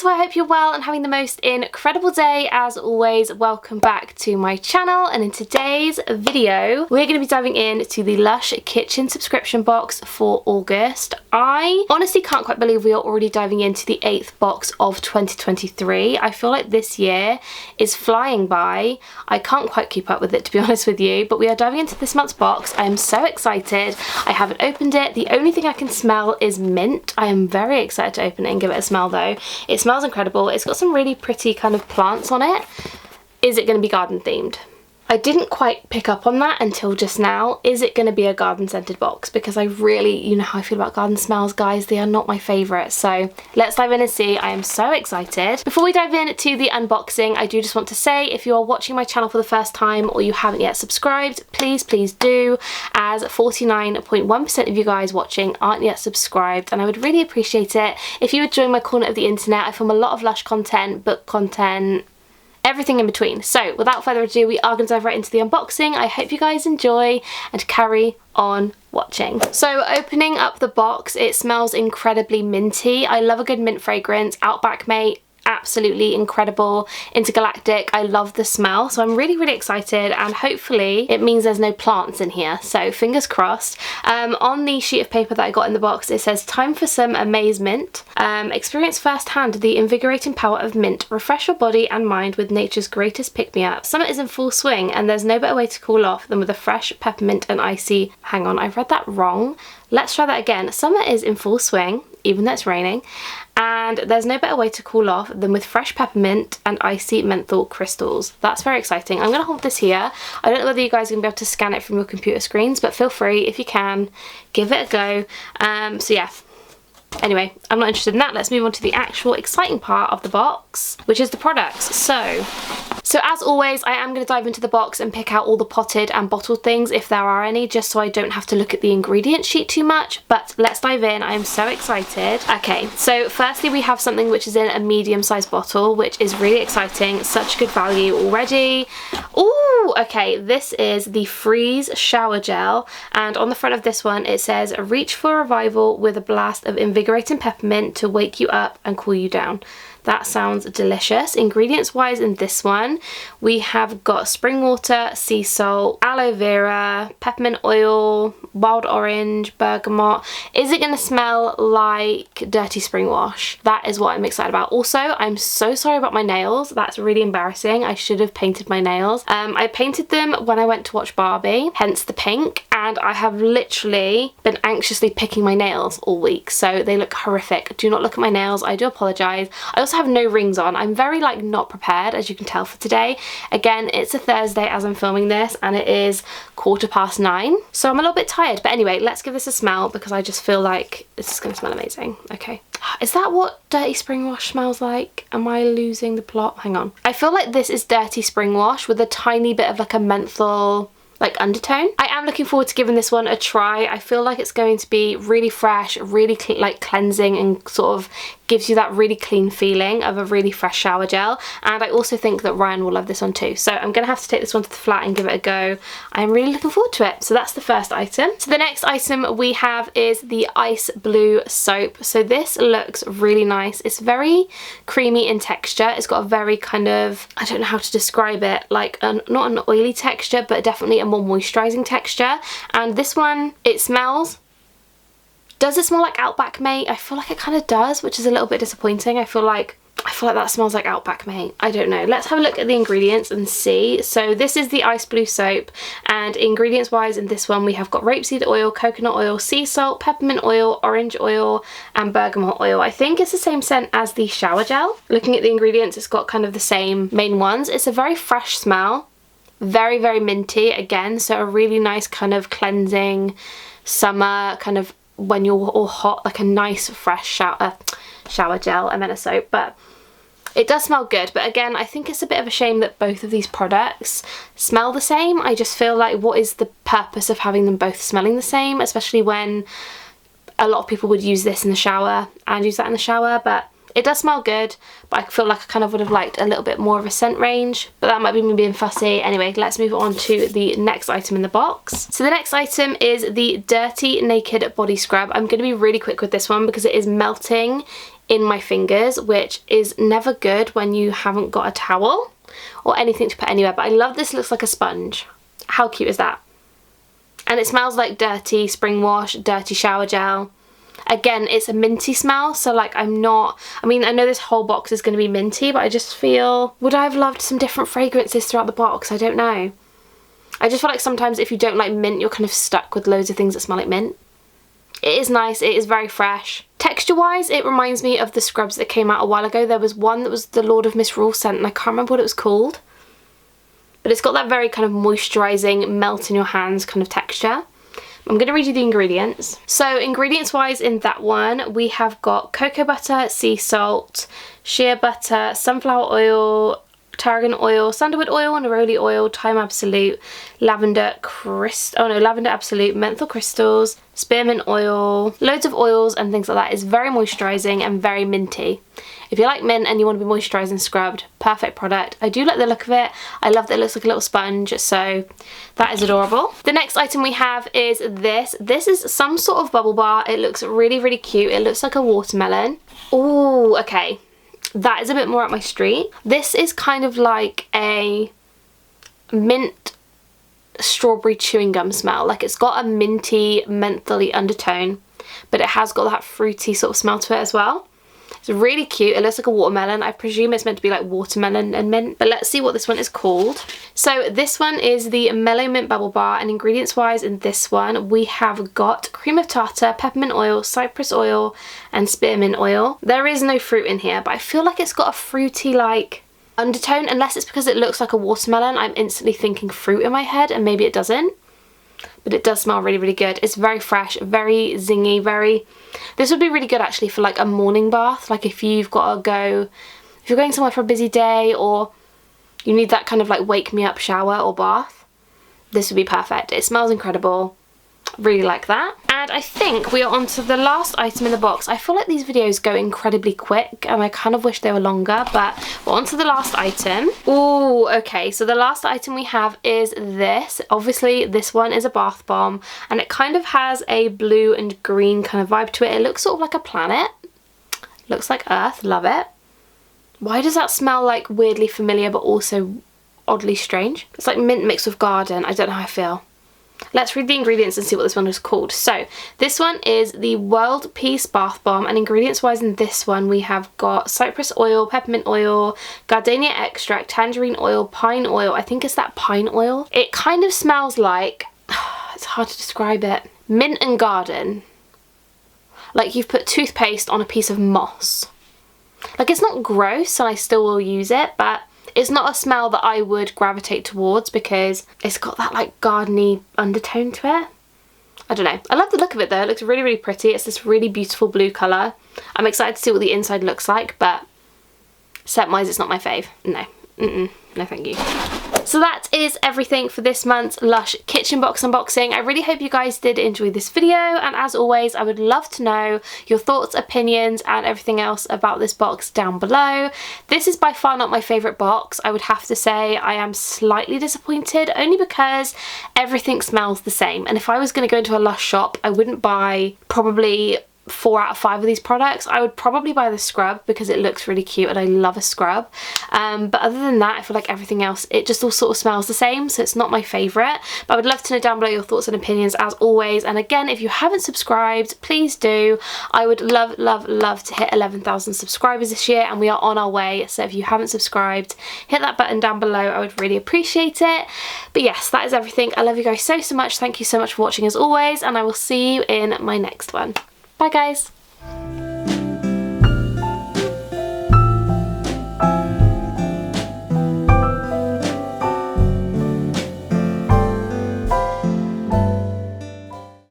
so I hope you're well and having the most incredible day. As always, welcome back to my channel, and in today's video we're going to be diving into the Lush kitchen subscription box for August. I honestly can't quite believe we are already diving into the 8th box of 2023. I feel like this year is flying by. I can't quite keep up with it, to be honest with you, but we are diving into this month's box. I am so excited. I haven't opened it. The only thing I can smell is mint. I am very excited to open it and give it a smell though. It smells incredible. It's got some really pretty kind of plants on it. Is it going to be garden themed? I didn't quite pick up on that until just now. Is it going to be a garden scented box? Because I really, you know how I feel about garden smells, guys. They are not my favourite. So let's dive in and see. I am so excited. Before we dive into the unboxing, I do just want to say, if you are watching my channel for the first time or you haven't yet subscribed, please do, as 49.1% of you guys watching aren't yet subscribed, and I would really appreciate it if you would join my corner of the internet. I film a lot of Lush content, book content, everything in between. So without further ado, we are going to dive right into the unboxing. I hope you guys enjoy and carry on watching. So opening up the box, it smells incredibly minty. I love a good mint fragrance. Outback Mate, absolutely incredible. Intergalactic, I love the smell, so I'm really excited, and hopefully it means there's no plants in here, so fingers crossed. On the sheet of paper that I got in the box, it says, time for some amazement. Experience firsthand the invigorating power of mint. Refresh your body and mind with nature's greatest pick-me-up. Summer is in full swing, and there's no better way to cool off than with a fresh peppermint and icy... Hang on, I read that wrong. Let's try that again. Summer is in full swing, even though it's raining, and there's no better way to cool off than with fresh peppermint and icy menthol crystals. That's very exciting. I'm going to hold this here. I don't know whether you guys are going to be able to scan it from your computer screens, but feel free, if you can, give it a go. So yeah. Anyway, I'm not interested in that. Let's move on to the actual exciting part of the box, which is the products. So as always, I am going to dive into the box and pick out all the potted and bottled things, if there are any, just so I don't have to look at the ingredient sheet too much. But let's dive in. I am so excited. Okay, so firstly we have something which is in a medium-sized bottle, which is really exciting. Such good value already. Ooh, okay, this is the Freeze Shower Gel, and on the front of this one it says, reach for revival with a blast of invigorating peppermint to wake you up and cool you down. That sounds delicious. Ingredients wise in this one, we have got spring water, sea salt, aloe vera, peppermint oil, wild orange, bergamot. Is it going to smell like dirty spring wash? That is what I'm excited about. Also, I'm so sorry about my nails. That's really embarrassing. I should have painted my nails. I painted them when I went to watch Barbie, hence the pink, and I have literally been anxiously picking my nails all week, so they look horrific. Do not look at my nails. I do apologise. I also have no rings on. I'm very not prepared, as you can tell, for today. Again, it's a Thursday as I'm filming this, and it is 9:15, so I'm a little bit tired. But anyway, let's give this a smell, because I just feel like this is going to smell amazing. Okay, is that what dirty spring wash smells like? Am I losing the plot? Hang on. I feel like this is dirty spring wash with a tiny bit of a menthol undertone. I am looking forward to giving this one a try. I feel like it's going to be really fresh, really cleansing, and sort of gives you that really clean feeling of a really fresh shower gel. And I also think that Ryan will love this one too. So I'm gonna have to take this one to the flat and give it a go. I'm really looking forward to it. So that's the first item. So the next item we have is the Ice Blue Soap. So this looks really nice. It's very creamy in texture. It's got a very kind of, I don't know how to describe it, not an oily texture, but definitely a more moisturizing texture. And this one, it smells... Does it smell like Outback Mate? I feel like it kind of does, which is a little bit disappointing. I feel like that smells like Outback Mate. I don't know. Let's have a look at the ingredients and see. So this is the Ice Blue Soap, and ingredients wise in this one we have got rapeseed oil, coconut oil, sea salt, peppermint oil, orange oil, and bergamot oil. I think it's the same scent as the shower gel. Looking at the ingredients, it's got kind of the same main ones. It's a very fresh smell. Very minty again, so a really nice kind of cleansing summer kind of, when you're all hot, like a nice fresh shower gel. I meant a soap, but it does smell good. But again, I think it's a bit of a shame that both of these products smell the same. I just feel like, what is the purpose of having them both smelling the same, especially when a lot of people would use this in the shower and use that in the shower. But it does smell good, but I feel like I kind of would have liked a little bit more of a scent range, but that might be me being fussy. Anyway, let's move on to the next item in the box. So the next item is the Dirty Naked Body Scrub. I'm going to be really quick with this one because it is melting in my fingers, which is never good when you haven't got a towel or anything to put anywhere. But I love this, looks like a sponge. How cute is that? And it smells like dirty spring wash, dirty shower gel. Again, it's a minty smell, so like I mean, I know this whole box is going to be minty, but I just feel, would I have loved some different fragrances throughout the box? I don't know. I just feel like sometimes if you don't like mint, you're kind of stuck with loads of things that smell like mint. It is nice, it is very fresh. Texture-wise, it reminds me of the scrubs that came out a while ago. There was one that was the Lord of Misrule scent, and I can't remember what it was called. But it's got that very kind of moisturising, melt in your hands kind of texture. I'm going to read you the ingredients. So ingredients wise in that one, we have got cocoa butter, sea salt, shea butter, sunflower oil, tarragon oil, sandalwood oil, neroli oil, thyme absolute, lavender absolute, menthol crystals, spearmint oil, loads of oils and things like that. It's very moisturising and very minty. If you like mint and you want to be moisturised and scrubbed, perfect product. I do like the look of it. I love that it looks like a little sponge, so that is adorable. The next item we have is this. This is some sort of bubble bar. It looks really, really cute. It looks like a watermelon. Ooh, okay. That is a bit more up my street. This is kind of like a mint strawberry chewing gum smell. Like it's got a minty, mentholy undertone, but it has got that fruity sort of smell to it as well. It's really cute. It looks like a watermelon. I presume it's meant to be like watermelon and mint, but let's see what this one is called. So this one is the Mellow Mint Bubble Bar, and ingredients wise in this one we have got cream of tartar, peppermint oil, cypress oil and spearmint oil. There is no fruit in here, but I feel like it's got a fruity like undertone, unless it's because it looks like a watermelon. I'm instantly thinking fruit in my head, and maybe it doesn't. But it does smell really, really good. It's very fresh, very zingy, this would be really good actually for like a morning bath. Like if you've got to go, if you're going somewhere for a busy day or you need that kind of like wake me up shower or bath, this would be perfect. It smells incredible. Really like that. And I think we are on to the last item in the box. I feel like these videos go incredibly quick and I kind of wish they were longer, but we're on to the last item. Ooh, okay, so the last item we have is this. Obviously this one is a bath bomb and it kind of has a blue and green kind of vibe to it. It looks sort of like a planet. Looks like Earth, love it. Why does that smell like weirdly familiar but also oddly strange? It's like mint mixed with garden. I don't know how I feel. Let's read the ingredients and see what this one is called. So this one is the World Peace Bath Bomb, and ingredients wise in this one we have got cypress oil, peppermint oil, gardenia extract, tangerine oil, pine oil. I think it's that pine oil. It kind of smells like, it's hard to describe it, mint and garden. Like you've put toothpaste on a piece of moss. Like it's not gross and I still will use it, but it's not a smell that I would gravitate towards because it's got that like gardeny undertone to it. I don't know. I love the look of it though. It looks really, really pretty. It's this really beautiful blue colour. I'm excited to see what the inside looks like, but scent wise it's not my fave. No. No thank you. So that is everything for this month's Lush kitchen box unboxing. I really hope you guys did enjoy this video, and as always I would love to know your thoughts, opinions and everything else about this box down below. This is by far not my favourite box. I would have to say I am slightly disappointed, only because everything smells the same, and if I was going to go into a Lush shop I wouldn't buy probably 4 out of 5 of these products. I would probably buy the scrub because it looks really cute and I love a scrub, but other than that I feel like everything else, it just all sort of smells the same, so it's not my favourite. But I would love to know down below your thoughts and opinions as always, and again if you haven't subscribed please do. I would love, love, love to hit 11,000 subscribers this year, and we are on our way, so if you haven't subscribed hit that button down below. I would really appreciate it. But yes, that is everything. I love you guys so much. Thank you so much for watching as always, and I will see you in my next one. Bye guys!